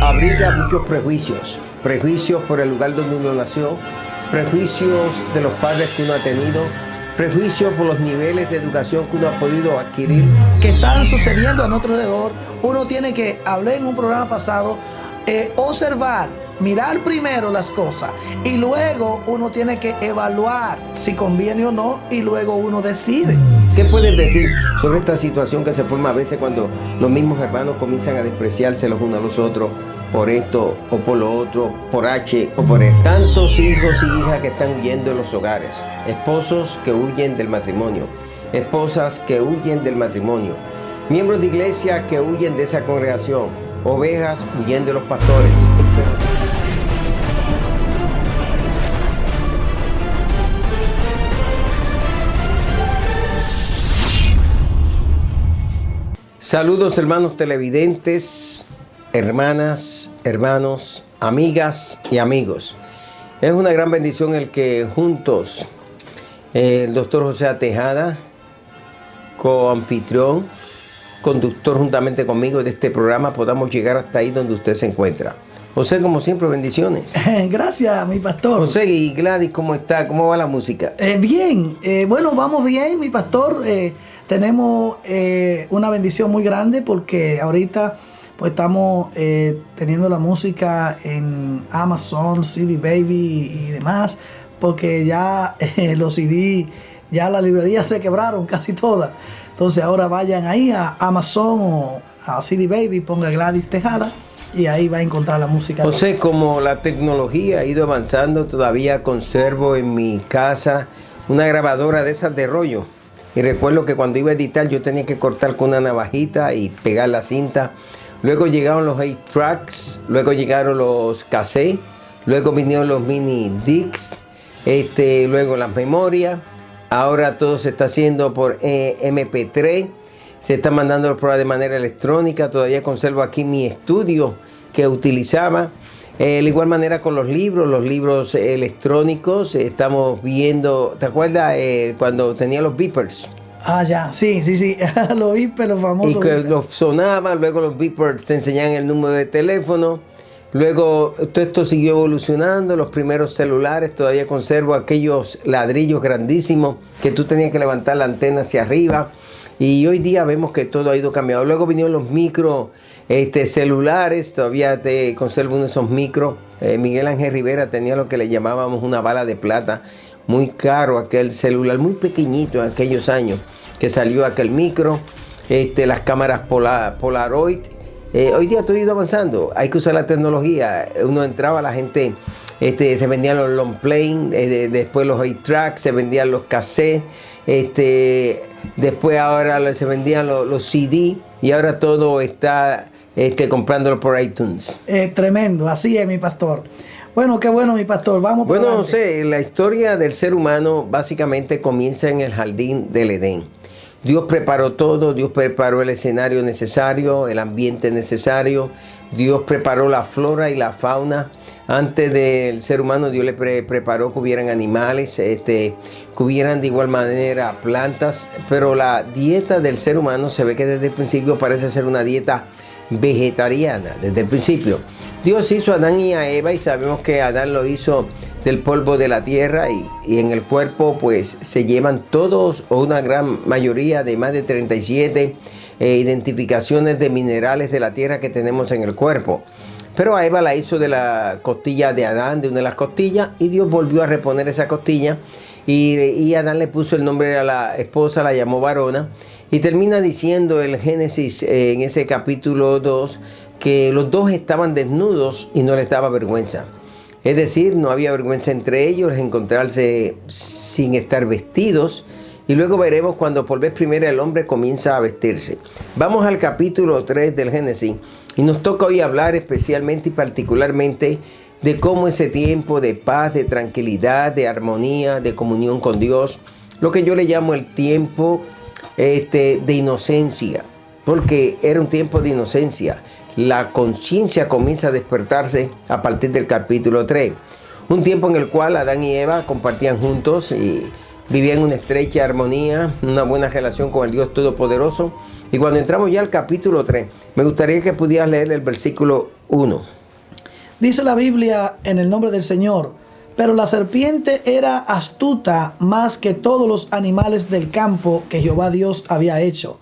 abriga muchos prejuicios. Prejuicios por el lugar donde uno nació, prejuicios de los padres que uno ha tenido, prejuicios por los niveles de educación que uno ha podido adquirir. Que están sucediendo a nuestro alrededor. Uno tiene que, hablé en un programa pasado, observar, mirar primero las cosas y luego uno tiene que evaluar si conviene o no y luego uno decide. ¿Qué puedes decir sobre esta situación que se forma a veces cuando los mismos hermanos comienzan a despreciarse los unos a los otros por esto o por lo otro, por H o por E? Tantos hijos y hijas que están huyendo de los hogares, esposos que huyen del matrimonio, esposas que huyen del matrimonio, miembros de iglesia que huyen de esa congregación, ovejas huyendo de los pastores. Saludos hermanos televidentes, hermanas, hermanos, amigas y amigos. Es una gran bendición el que juntos, el doctor José Tejada, coanfitrión, conductor juntamente conmigo de este programa, podamos llegar hasta ahí donde usted se encuentra. José, como siempre, bendiciones. Gracias, mi pastor. José y Gladys, ¿cómo está? ¿Cómo va la música? Bien, bueno, vamos bien, mi pastor. Tenemos una bendición muy grande porque ahorita pues estamos teniendo la música en Amazon, CD Baby y demás, porque ya los CD, ya las librerías se quebraron casi todas. Entonces ahora vayan ahí a Amazon o a CD Baby, ponga Gladys Tejada y ahí va a encontrar la música. José, como la tecnología ha ido avanzando, todavía conservo en mi casa una grabadora de esas de rollo. Y recuerdo que cuando iba a editar yo tenía que cortar con una navajita y pegar la cinta. Luego llegaron los 8-tracks, luego llegaron los cassettes, luego vinieron los mini discs, luego las memorias. Ahora todo se está haciendo por MP3, se está mandando el programa de manera electrónica. Todavía conservo aquí mi estudio que utilizaba. De igual manera con los libros electrónicos, estamos viendo, ¿te acuerdas cuando tenía los beepers? Ah, ya, sí, los beepers, los famosos. Y que los sonaban, luego los beepers te enseñaban el número de teléfono, luego todo esto siguió evolucionando, los primeros celulares, todavía conservo aquellos ladrillos grandísimos que tú tenías que levantar la antena hacia arriba. Y hoy día vemos que todo ha ido cambiando. Luego vinieron los micro celulares, todavía te conservo uno de esos micro. Miguel Ángel Rivera tenía lo que le llamábamos una bala de plata. Muy caro aquel celular, muy pequeñito en aquellos años que salió aquel micro. Las cámaras Polaroid. Hoy día todo ha ido avanzando. Hay que usar la tecnología. Uno entraba, la gente... se vendían los long play, después los 8-tracks, se vendían los cassettes, después ahora se vendían los CD y ahora todo está comprándolo por iTunes. Tremendo, así es, mi pastor. Bueno, qué bueno, mi pastor. Vamos por Bueno, José, la historia del ser humano básicamente comienza en el jardín del Edén. Dios preparó todo, Dios preparó el escenario necesario, el ambiente necesario, Dios preparó la flora y la fauna. Antes del ser humano, Dios le preparó que hubieran animales, que hubieran de igual manera plantas, pero la dieta del ser humano se ve que desde el principio parece ser una dieta vegetariana, desde el principio. Dios hizo a Adán y a Eva y sabemos que Adán lo hizo del polvo de la tierra y en el cuerpo pues se llevan todos o una gran mayoría de más de 37 identificaciones de minerales de la tierra que tenemos en el cuerpo. Pero a Eva la hizo de la costilla de Adán, de una de las costillas, y Dios volvió a reponer esa costilla y Adán le puso el nombre a la esposa, la llamó varona, y termina diciendo el Génesis en ese capítulo 2 que los dos estaban desnudos y no les daba vergüenza. Es decir, no había vergüenza entre ellos encontrarse sin estar vestidos. Y luego veremos cuando por vez primera el hombre comienza a vestirse. Vamos al capítulo 3 del Génesis y nos toca hoy hablar especialmente y particularmente de cómo ese tiempo de paz, de tranquilidad, de armonía, de comunión con Dios, lo que yo le llamo el tiempo de inocencia, porque era un tiempo de inocencia. La conciencia comienza a despertarse a partir del capítulo 3. Un tiempo en el cual Adán y Eva compartían juntos y vivían en una estrecha armonía, una buena relación con el Dios Todopoderoso. Y cuando entramos ya al capítulo 3, me gustaría que pudieras leer el versículo 1. Dice la Biblia en el nombre del Señor: pero la serpiente era astuta más que todos los animales del campo que Jehová Dios había hecho,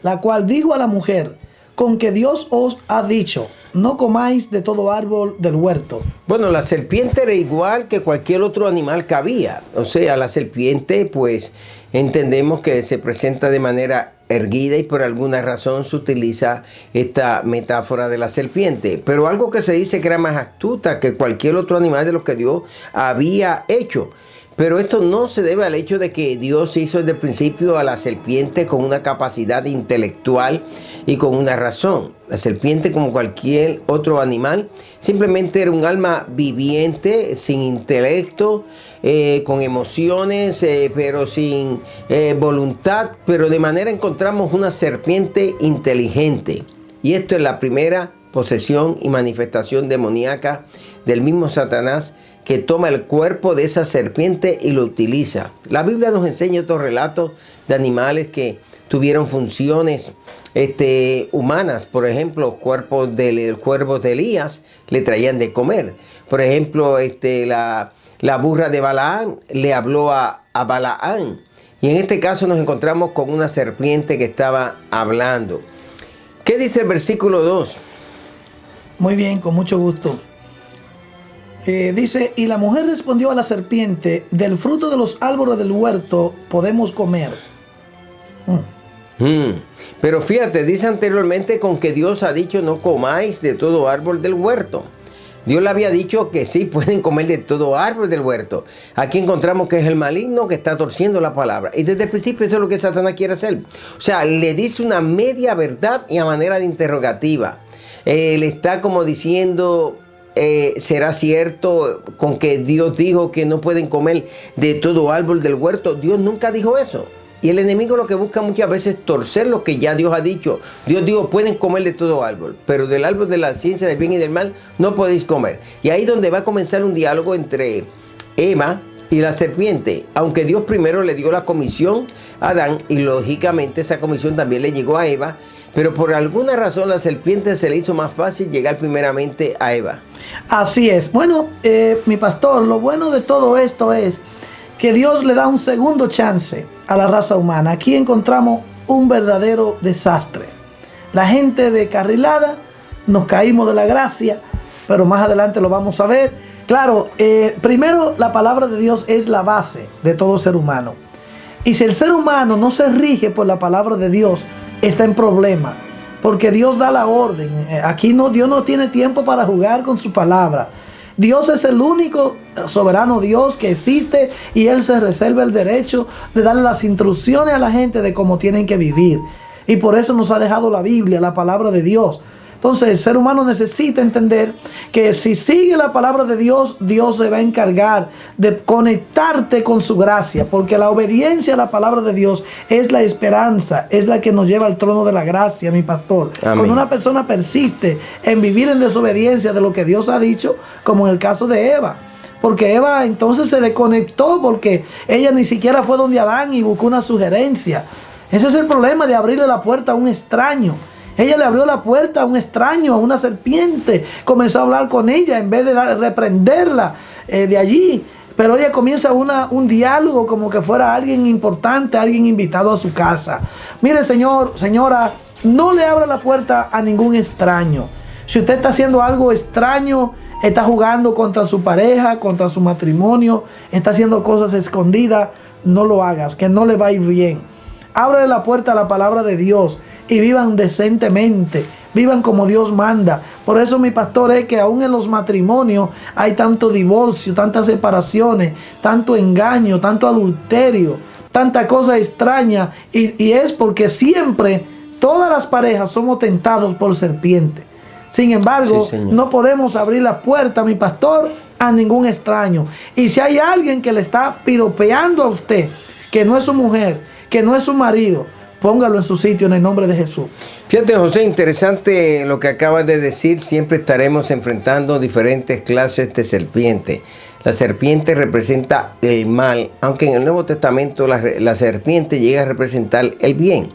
la cual dijo a la mujer: con que Dios os ha dicho, no comáis de todo árbol del huerto. Bueno, la serpiente era igual que cualquier otro animal que había. O sea, la serpiente, pues, entendemos que se presenta de manera erguida y por alguna razón se utiliza esta metáfora de la serpiente. Pero algo que se dice que era más astuta que cualquier otro animal de los que Dios había hecho. Pero esto no se debe al hecho de que Dios hizo desde el principio a la serpiente con una capacidad intelectual y con una razón. La serpiente, como cualquier otro animal, simplemente era un alma viviente, sin intelecto, con emociones, pero sin voluntad. Pero de manera encontramos una serpiente inteligente. Y esto es la primera posesión y manifestación demoníaca del mismo Satanás, que toma el cuerpo de esa serpiente y lo utiliza. La Biblia nos enseña otros relatos de animales que tuvieron funciones humanas. Por ejemplo, los cuervos de Elías le traían de comer. Por ejemplo, la burra de Balaam le habló a Balaam. Y en este caso nos encontramos con una serpiente que estaba hablando. ¿Qué dice el versículo 2? Muy bien, con mucho gusto. Dice: y la mujer respondió a la serpiente: del fruto de los árboles del huerto podemos comer. Pero fíjate, dice anteriormente con que Dios ha dicho no comáis de todo árbol del huerto. Dios le había dicho que sí, pueden comer de todo árbol del huerto. Aquí encontramos que es el maligno que está torciendo la palabra. Y desde el principio eso es lo que Satanás quiere hacer. O sea, le dice una media verdad y a manera de interrogativa. Le está como diciendo: ¿será cierto con que Dios dijo que no pueden comer de todo árbol del huerto? Dios nunca dijo eso. Y el enemigo lo que busca muchas veces es torcer lo que ya Dios ha dicho. Dios dijo: pueden comer de todo árbol, pero del árbol de la ciencia del bien y del mal no podéis comer. Y ahí es donde va a comenzar un diálogo entre Eva y la serpiente. Aunque Dios primero le dio la comisión a Adán, y lógicamente esa comisión también le llegó a Eva, pero por alguna razón la serpiente se le hizo más fácil llegar primeramente a Eva. Así es. Bueno, mi pastor, lo bueno de todo esto es que Dios le da un segundo chance a la raza humana. Aquí encontramos un verdadero desastre. La gente descarrilada, nos caímos de la gracia, pero más adelante lo vamos a ver. Claro, primero la palabra de Dios es la base de todo ser humano. Y si el ser humano no se rige por la palabra de Dios, está en problema, porque Dios da la orden. Aquí Dios no tiene tiempo para jugar con su palabra. Dios es el único soberano Dios que existe, y Él se reserva el derecho de darle las instrucciones a la gente de cómo tienen que vivir. Y por eso nos ha dejado la Biblia, la palabra de Dios. Entonces el ser humano necesita entender que si sigue la palabra de Dios, Dios se va a encargar de conectarte con su gracia, porque la obediencia a la palabra de Dios es la esperanza, es la que nos lleva al trono de la gracia, mi pastor. Amén. Cuando una persona persiste en vivir en desobediencia de lo que Dios ha dicho, como en el caso de Eva, porque Eva entonces se desconectó porque ella ni siquiera fue donde Adán y buscó una sugerencia. Ese es el problema de abrirle la puerta a un extraño. Ella le abrió la puerta a un extraño, a una serpiente. Comenzó a hablar con ella en vez de reprenderla de allí. Pero ella comienza un diálogo como que fuera alguien importante, alguien invitado a su casa. Mire, señor, señora, no le abra la puerta a ningún extraño. Si usted está haciendo algo extraño, está jugando contra su pareja, contra su matrimonio, está haciendo cosas escondidas, no lo hagas, que no le va a ir bien. Ábrele la puerta a la palabra de Dios y vivan decentemente, vivan como Dios manda. Por eso, mi pastor, es que aún en los matrimonios hay tanto divorcio, tantas separaciones, tanto engaño, tanto adulterio, tanta cosa extraña, y es porque siempre todas las parejas somos tentados por serpientes. Sin embargo, sí, no podemos abrir la puerta, mi pastor, a ningún extraño. Y si hay alguien que le está piropeando a usted, que no es su mujer, que no es su marido, póngalo en su sitio en el nombre de Jesús. Fíjate, José, interesante lo que acabas de decir. Siempre estaremos enfrentando diferentes clases de serpiente. La serpiente representa el mal, aunque en el Nuevo Testamento la serpiente llega a representar el bien.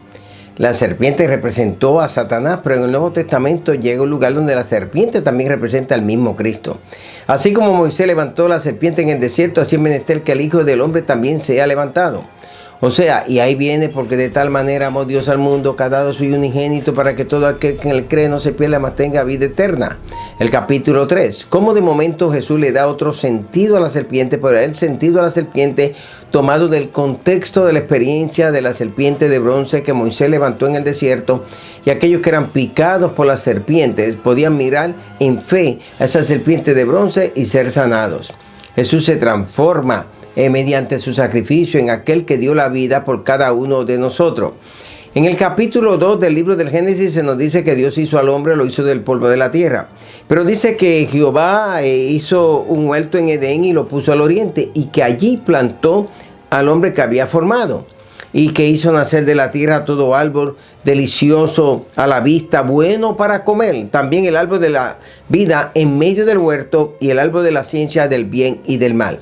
La serpiente representó a Satanás, pero en el Nuevo Testamento llega un lugar donde la serpiente también representa al mismo Cristo. Así como Moisés levantó la serpiente en el desierto, así es menester que el Hijo del Hombre también sea levantado. O sea, y ahí viene, porque de tal manera amó Dios al mundo, que ha dado su unigénito para que todo aquel que en él cree no se pierda, mas tenga vida eterna. El capítulo 3. Cómo de momento Jesús le da otro sentido a la serpiente, pero el sentido a la serpiente tomado del contexto de la experiencia de la serpiente de bronce que Moisés levantó en el desierto, y aquellos que eran picados por las serpientes podían mirar en fe a esa serpiente de bronce y ser sanados. Jesús se transforma mediante su sacrificio en aquel que dio la vida por cada uno de nosotros. En el capítulo 2 del libro del Génesis se nos dice que Dios hizo al hombre, lo hizo del polvo de la tierra. Pero dice que Jehová hizo un huerto en Edén y lo puso al oriente, y que allí plantó al hombre que había formado, y que hizo nacer de la tierra todo árbol delicioso a la vista, bueno para comer. También el árbol de la vida en medio del huerto, y el árbol de la ciencia del bien y del mal.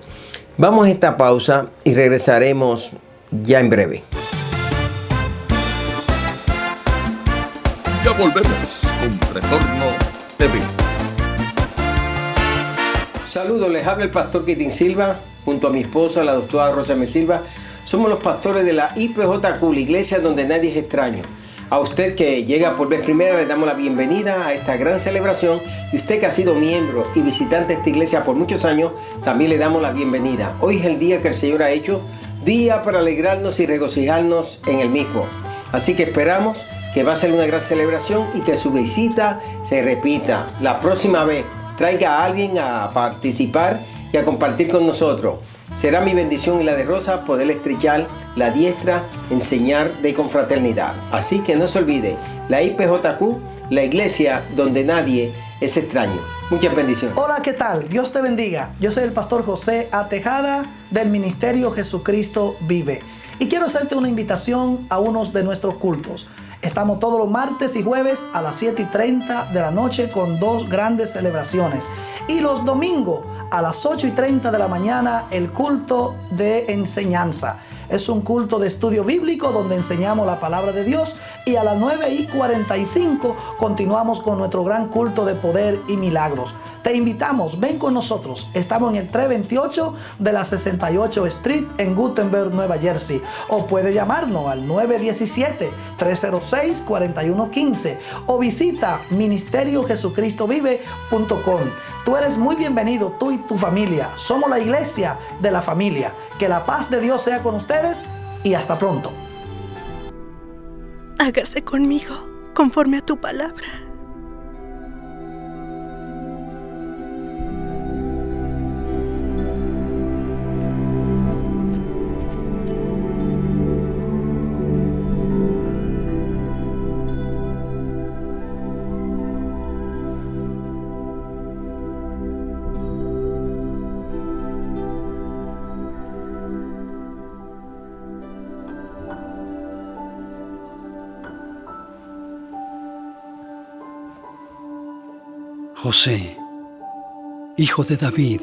Vamos a esta pausa y regresaremos ya en breve. Ya volvemos con Retorno TV. Saludos, les habla el pastor Kitin Silva, junto a mi esposa, la doctora Rosa M. Silva. Somos los pastores de la IPJQ, la iglesia donde nadie es extraño. A usted que llega por vez primera le damos la bienvenida a esta gran celebración, y usted que ha sido miembro y visitante de esta iglesia por muchos años, también le damos la bienvenida. Hoy es el día que el Señor ha hecho, día para alegrarnos y regocijarnos en el mismo. Así que esperamos que va a ser una gran celebración y que su visita se repita. La próxima vez traiga a alguien a participar y a compartir con nosotros. Será mi bendición y la de Rosa poder estrechar la diestra, enseñar de confraternidad. Así que no se olvide, la IPJQ, la iglesia donde nadie es extraño. Muchas bendiciones. Hola, ¿qué tal? Dios te bendiga. Yo soy el pastor José A. Tejada del Ministerio Jesucristo Vive. Y quiero hacerte una invitación a unos de nuestros cultos. Estamos todos los martes y jueves a las 7:30 de la noche con dos grandes celebraciones. Y los domingos a las 8:30 de la mañana el culto de enseñanza. Es un culto de estudio bíblico donde enseñamos la palabra de Dios, y a las 9:45 continuamos con nuestro gran culto de poder y milagros. Te invitamos, ven con nosotros. Estamos en el 328 de la 68 Street en Gutenberg, Nueva Jersey. O puede llamarnos al 917-306-4115 o visita ministeriojesucristovive.com. Tú eres muy bienvenido, tú y tu familia. Somos la iglesia de la familia. Que la paz de Dios sea con ustedes y hasta pronto. Hágase conmigo conforme a tu palabra. José, hijo de David,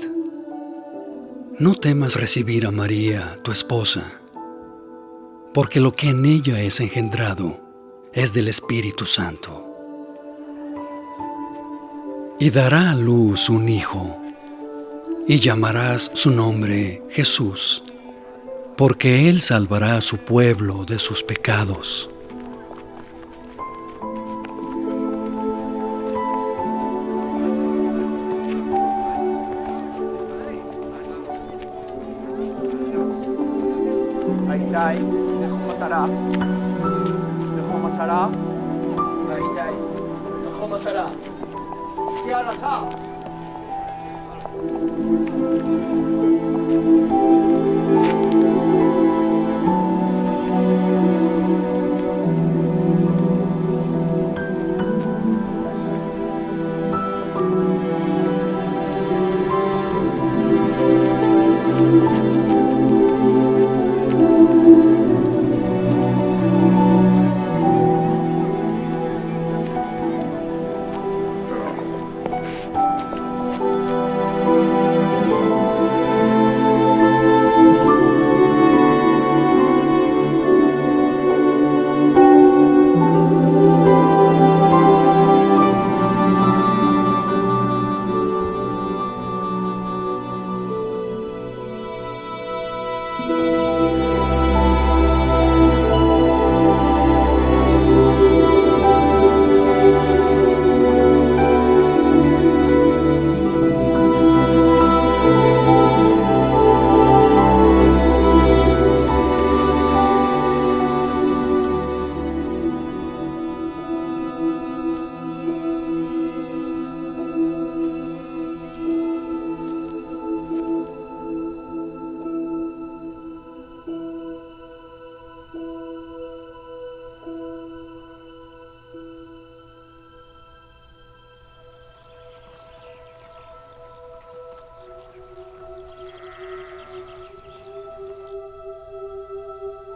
no temas recibir a María, tu esposa, porque lo que en ella es engendrado es del Espíritu Santo. Y dará a luz un hijo, y llamarás su nombre Jesús, porque él salvará a su pueblo de sus pecados.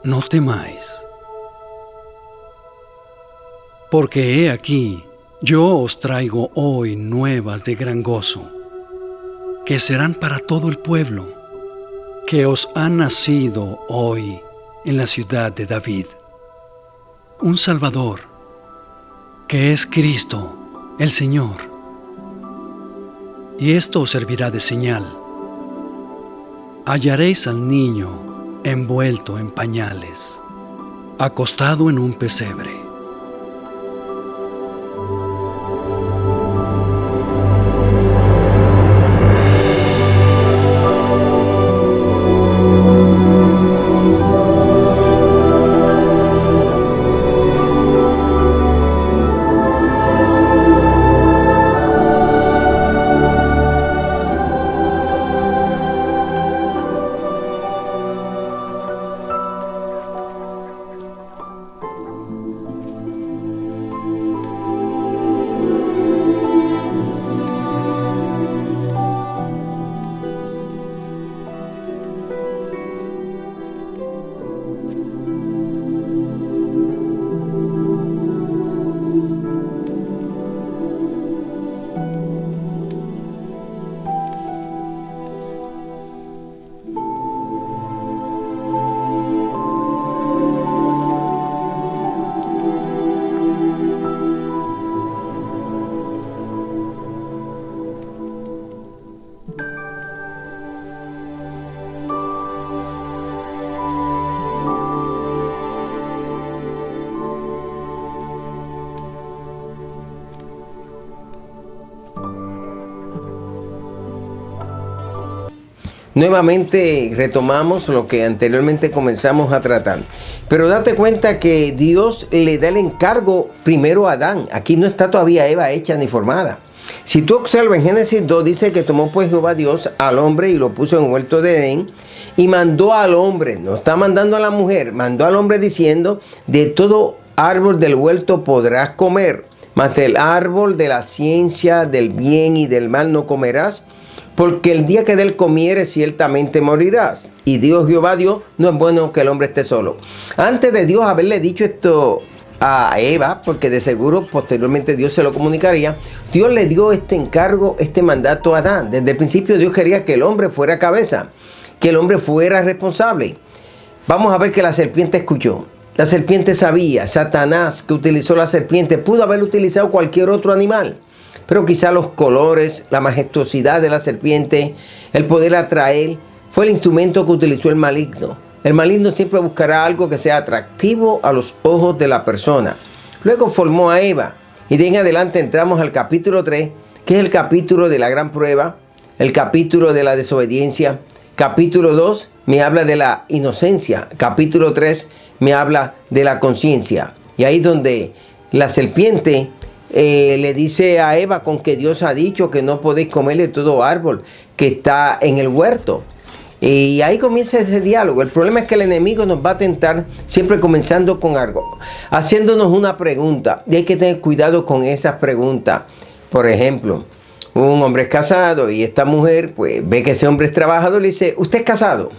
no temáis. Porque he aquí, yo os traigo hoy nuevas de gran gozo, que serán para todo el pueblo, que os ha nacido hoy en la ciudad de David un Salvador, que es Cristo, el Señor. Y esto os servirá de señal. Hallaréis al niño envuelto en pañales, acostado en un pesebre. Nuevamente retomamos lo que anteriormente comenzamos a tratar. Pero date cuenta que Dios le da el encargo primero a Adán. Aquí no está todavía Eva hecha ni formada. Si tú observas en Génesis 2, dice que tomó pues Jehová Dios al hombre y lo puso en el huerto de Edén y mandó al hombre, no está mandando a la mujer, mandó al hombre diciendo: de todo árbol del huerto podrás comer, mas del árbol de la ciencia del bien y del mal no comerás, porque el día que de él comieres ciertamente morirás. Y Dios Jehová Dios, no es bueno que el hombre esté solo. Antes de Dios haberle dicho esto a Eva, porque de seguro posteriormente Dios se lo comunicaría, Dios le dio este encargo, este mandato a Adán. Desde el principio Dios quería que el hombre fuera cabeza, que el hombre fuera responsable. Vamos a ver que la serpiente escuchó. La serpiente sabía, Satanás que utilizó la serpiente pudo haber utilizado cualquier otro animal, pero quizá los colores, la majestuosidad de la serpiente, el poder atraer, fue el instrumento que utilizó el maligno. El maligno siempre buscará algo que sea atractivo a los ojos de la persona. Luego formó a Eva y de en adelante entramos al capítulo 3, que es el capítulo de la gran prueba, el capítulo de la desobediencia. Capítulo 2 me habla de la inocencia. Capítulo 3 me habla de la conciencia. Y ahí donde la serpiente le dice a Eva con que Dios ha dicho que no podéis comerle todo árbol que está en el huerto. Y ahí comienza ese diálogo. El problema es que el enemigo nos va a tentar siempre comenzando con algo, haciéndonos una pregunta. Y hay que tener cuidado con esas preguntas. Por ejemplo, un hombre es casado y esta mujer pues ve que ese hombre es trabajador y le dice: ¿usted es casado?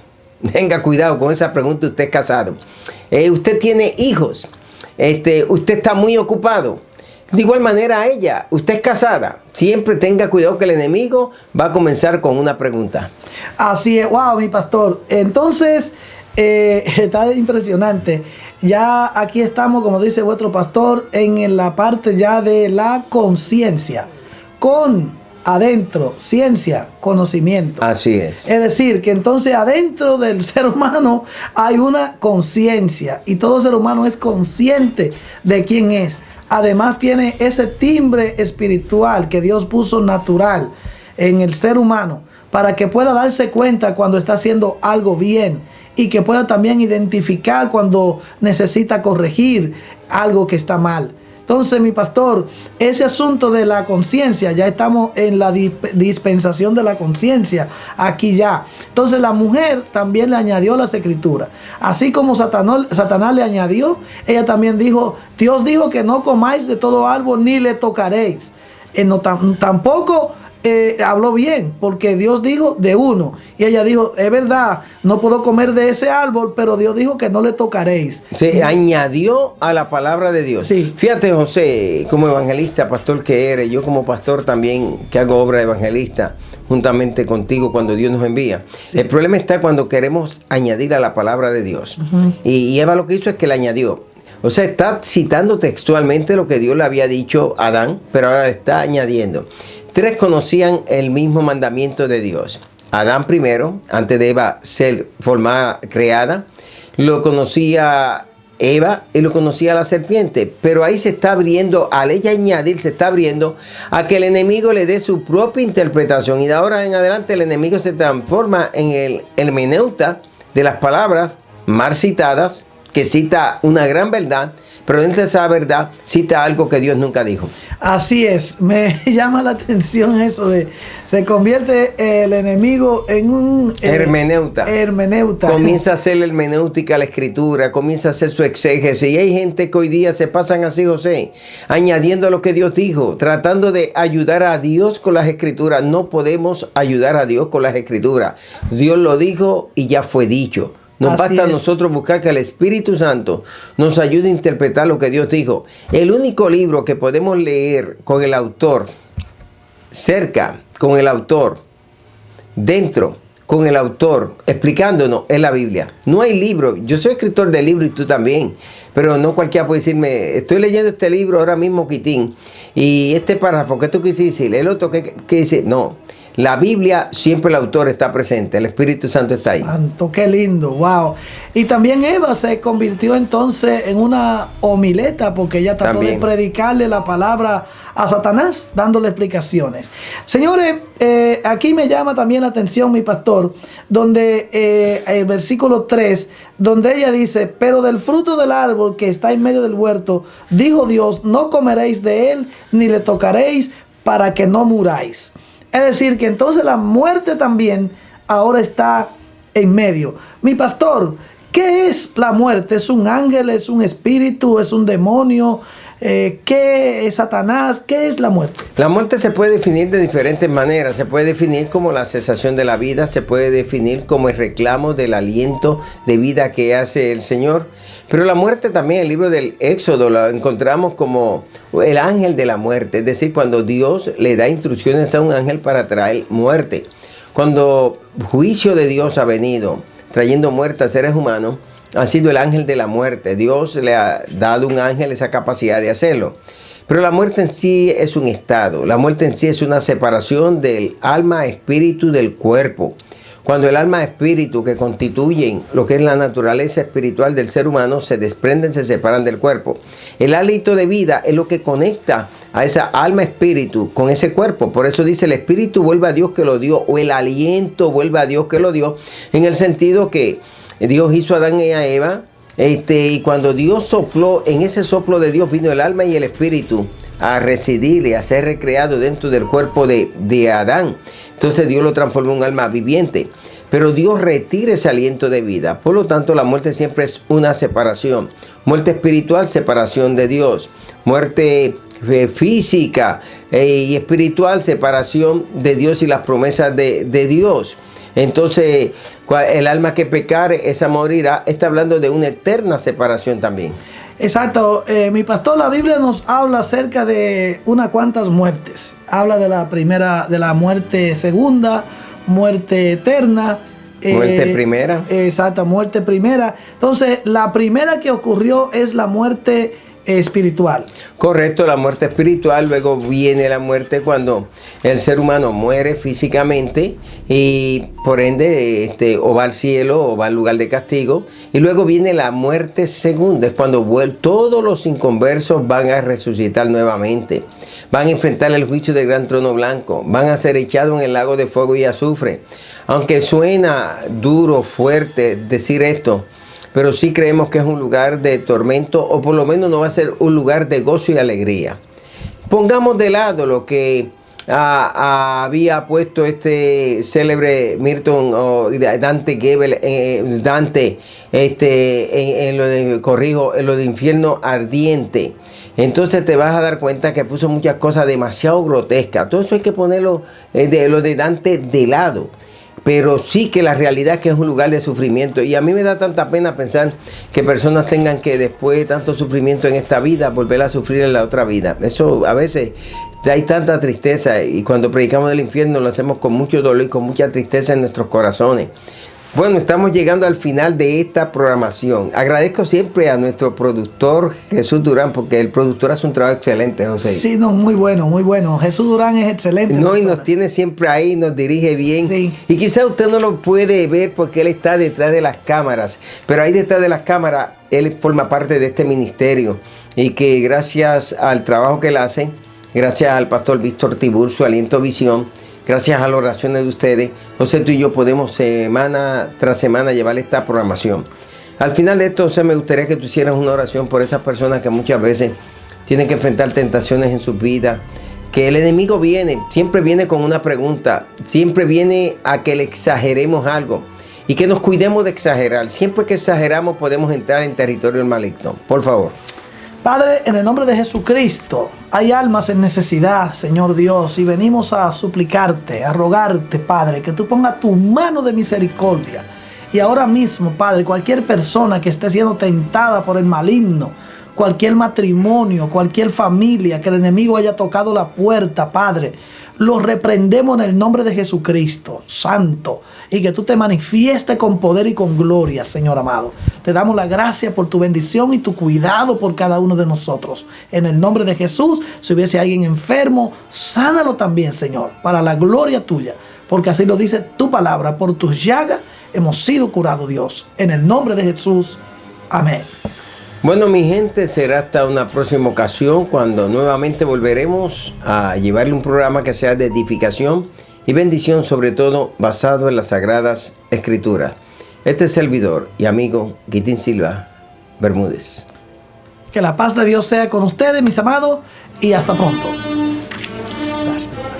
Tenga cuidado con esa pregunta. ¿Usted es casado? ¿Usted tiene hijos? ¿Usted está muy ocupado? De igual manera a ella: ¿usted es casada? Siempre tenga cuidado que el enemigo va a comenzar con una pregunta. Así es. Wow, mi pastor. Entonces, está impresionante. Ya aquí estamos, como dice vuestro pastor, en la parte ya de la conciencia. Con adentro, ciencia, conocimiento. Así es. Es decir, que entonces adentro del ser humano hay una conciencia. Y todo ser humano es consciente de quién es. Además tiene ese timbre espiritual que Dios puso natural en el ser humano para que pueda darse cuenta cuando está haciendo algo bien y que pueda también identificar cuando necesita corregir algo que está mal. Entonces, mi pastor, ese asunto de la conciencia, ya estamos en la dispensación de la conciencia, aquí ya. Entonces, la mujer también le añadió las escrituras. Así como Satanás le añadió, ella también dijo: Dios dijo que no comáis de todo árbol ni le tocaréis. Tampoco habló bien, porque Dios dijo de uno. Y ella dijo, es verdad, no puedo comer de ese árbol, pero Dios dijo que no le tocaréis. Se añadió a la palabra de Dios. Sí. Fíjate, José, como evangelista, pastor que eres, yo como pastor también, que hago obra de evangelista, juntamente contigo cuando Dios nos envía. Sí. El problema está cuando queremos añadir a la palabra de Dios. Y Eva lo que hizo es que le añadió. O sea, está citando textualmente lo que Dios le había dicho a Adán, pero ahora le está añadiendo. 3 conocían el mismo mandamiento de Dios. Adán primero, antes de Eva ser formada, creada, lo conocía Eva y lo conocía la serpiente. Pero ahí se está abriendo, al ella añadir, se está abriendo a que el enemigo le dé su propia interpretación. Y de ahora en adelante el enemigo se transforma en el hermeneuta de las palabras mal citadas, que cita una gran verdad, pero dentro de esa verdad cita algo que Dios nunca dijo. Así es, me llama la atención eso de, se convierte el enemigo en un hermeneuta. Comienza a hacer la hermenéutica a la escritura, comienza a hacer su exégesis. Y hay gente que hoy día se pasan así, José, añadiendo lo que Dios dijo, tratando de ayudar a Dios con las escrituras. No podemos ayudar a Dios con las escrituras. Dios lo dijo y ya fue dicho. Nos basta a nosotros buscar que el Espíritu Santo nos ayude a interpretar lo que Dios dijo. El único libro que podemos leer con el autor, cerca con el autor, dentro con el autor, explicándonos, es la Biblia. No hay libro. Yo soy escritor de libros y tú también. Pero no cualquiera puede decirme, estoy leyendo este libro ahora mismo, Quitín, y este párrafo, ¿qué tú quisiste decir? El otro, ¿qué dice? No. La Biblia, siempre el autor está presente, el Espíritu Santo está ahí. Santo, qué lindo, wow. Y también Eva se convirtió entonces en una homileta, porque ella trató de predicarle la palabra a Satanás, dándole explicaciones. Señores, aquí me llama también la atención, mi pastor, donde el versículo 3, donde ella dice, pero del fruto del árbol que está en medio del huerto, dijo Dios, no comeréis de él, ni le tocaréis, para que no muráis. Es decir, que entonces la muerte también ahora está en medio. Mi pastor, ¿qué es la muerte? ¿Es un ángel? ¿Es un espíritu? ¿Es un demonio? ¿Qué es Satanás? ¿Qué es la muerte? La muerte se puede definir de diferentes maneras. Se puede definir como la cesación de la vida. Se puede definir como el reclamo del aliento de vida que hace el Señor. Pero la muerte también, el libro del Éxodo, lo encontramos como el ángel de la muerte. Es decir, cuando Dios le da instrucciones a un ángel para traer muerte. Cuando juicio de Dios ha venido trayendo muerte a seres humanos, ha sido el ángel de la muerte. Dios le ha dado a un ángel esa capacidad de hacerlo. Pero la muerte en sí es un estado. La muerte en sí es una separación del alma, espíritu, del cuerpo. Cuando el alma y espíritu, que constituyen lo que es la naturaleza espiritual del ser humano, se desprenden, se separan del cuerpo. El hálito de vida es lo que conecta a esa alma espíritu con ese cuerpo. Por eso dice, el espíritu vuelve a Dios que lo dio, o el aliento vuelve a Dios que lo dio, en el sentido que Dios hizo a Adán y a Eva, y cuando Dios sopló, en ese soplo de Dios vino el alma y el espíritu a residir y a ser recreado dentro del cuerpo de Adán. Entonces Dios lo transformó en un alma viviente. Pero Dios retira ese aliento de vida. Por lo tanto, la muerte siempre es una separación. Muerte espiritual, separación de Dios. Muerte física y espiritual, separación de Dios y las promesas de Dios. Entonces, el alma que pecare, esa morirá. Está hablando de una eterna separación también. Exacto, mi pastor, la Biblia nos habla acerca de unas cuantas muertes. Habla de la primera, de la muerte segunda, muerte eterna. Muerte primera. Exacto, muerte primera. Entonces, la primera que ocurrió es la muerte espiritual. Correcto, la muerte espiritual. Luego viene la muerte cuando el ser humano muere físicamente y por ende o va al cielo o va al lugar de castigo. Y luego viene la muerte segunda, es cuando todos los inconversos van a resucitar nuevamente. Van a enfrentar el juicio del gran trono blanco. Van a ser echados en el lago de fuego y azufre. Aunque suena duro, fuerte decir esto, pero sí creemos que es un lugar de tormento, o por lo menos no va a ser un lugar de gozo y alegría. Pongamos de lado lo que había puesto este célebre Milton o Dante Gebel, en lo de infierno ardiente. entonces te vas a dar cuenta que puso muchas cosas demasiado grotescas. Todo eso hay que ponerlo de lo de Dante de lado. Pero sí que la realidad es que es un lugar de sufrimiento. Y a mí me da tanta pena pensar que personas tengan que, después de tanto sufrimiento en esta vida, volver a sufrir en la otra vida. Eso a veces hay tanta tristeza, y cuando predicamos del infierno lo hacemos con mucho dolor y con mucha tristeza en nuestros corazones. Bueno, estamos llegando al final de esta programación. Agradezco siempre a nuestro productor Jesús Durán, porque el productor hace un trabajo excelente, José. Sí, no, muy bueno, muy bueno. Jesús Durán es excelente. No, persona. y nos tiene siempre ahí, nos dirige bien. Sí. Y quizá usted no lo puede ver porque él está detrás de las cámaras, pero ahí detrás de las cámaras él forma parte de este ministerio, y que gracias al trabajo que él hace, gracias al pastor Víctor Tiburcio, Aliento Visión, gracias a las oraciones de ustedes, José, tú y yo podemos semana tras semana llevar esta programación. Al final de esto, José, me gustaría que tú hicieras una oración por esas personas que muchas veces tienen que enfrentar tentaciones en sus vidas, que el enemigo siempre viene con una pregunta, siempre viene a que le exageremos algo y que nos cuidemos de exagerar. Siempre que exageramos podemos entrar en territorio maligno. Por favor. Padre, en el nombre de Jesucristo, hay almas en necesidad, Señor Dios, y venimos a suplicarte, a rogarte, Padre, que tú pongas tu mano de misericordia. Y ahora mismo, Padre, cualquier persona que esté siendo tentada por el maligno, cualquier matrimonio, cualquier familia, que el enemigo haya tocado la puerta, Padre, lo reprendemos en el nombre de Jesucristo, Santo, y que tú te manifiestes con poder y con gloria, Señor amado. Te damos la gracia por tu bendición y tu cuidado por cada uno de nosotros. En el nombre de Jesús, si hubiese alguien enfermo, sánalo también, Señor, para la gloria tuya, porque así lo dice tu palabra. Por tus llagas hemos sido curados, Dios. En el nombre de Jesús, amén. Bueno, mi gente, será hasta una próxima ocasión cuando nuevamente volveremos a llevarle un programa que sea de edificación y bendición, sobre todo basado en las Sagradas Escrituras. Este servidor y amigo Guitín Silva Bermúdez. Que la paz de Dios sea con ustedes, mis amados, y hasta pronto. Gracias.